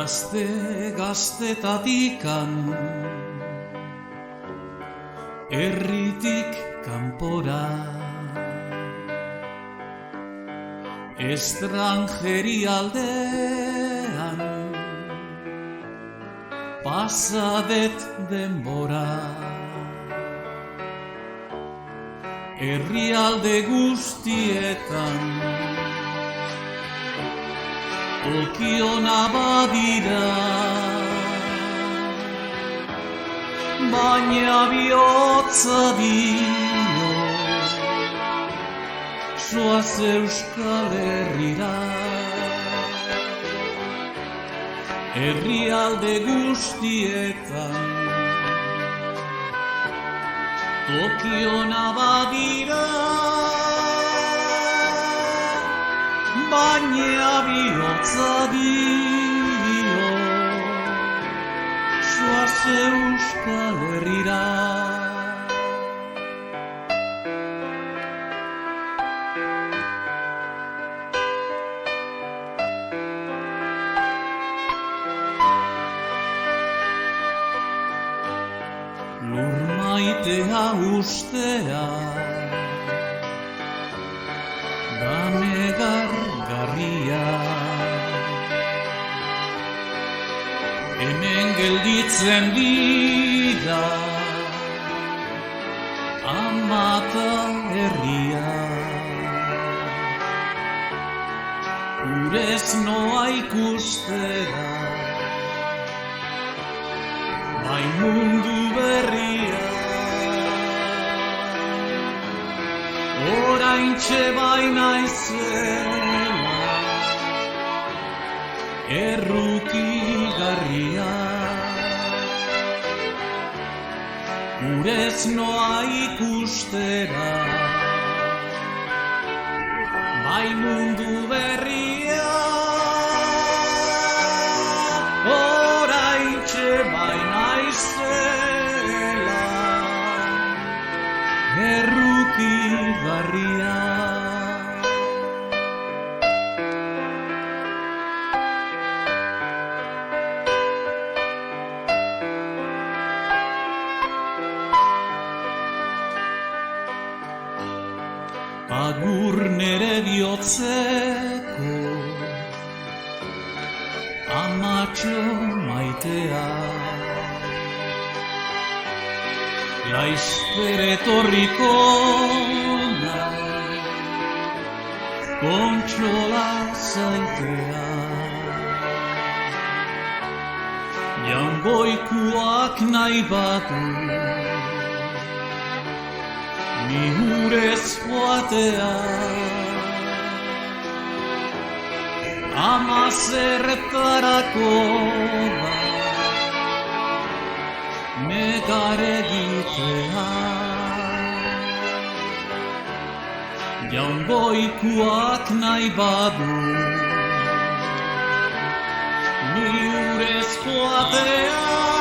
Gaztetatikan herritik kanpora estrangerialdean pasadet denbora herrialde guztietan tokiona badira baina bihotza dio zoaz Euskal Herrira herrialde guztietan tokiona badira baina bihotza dio zoaz Euskal Herrira. Lur maitea ustea da negargarria hemen gelditzen dira ama eta herria urez noa ikustera bai mundu berria oraintxe baina izela errukigarria urez noa ikustera bai mundu berria oraintxe baina izela errukigarria. Agur nere bihotzeko amatxo maitea laizter etorriko nahi kontsola zaitea jangoikuak nahi batu ni urez joatea ama zertarako da negar egitea jangoikuak nahi badu ni urez joatea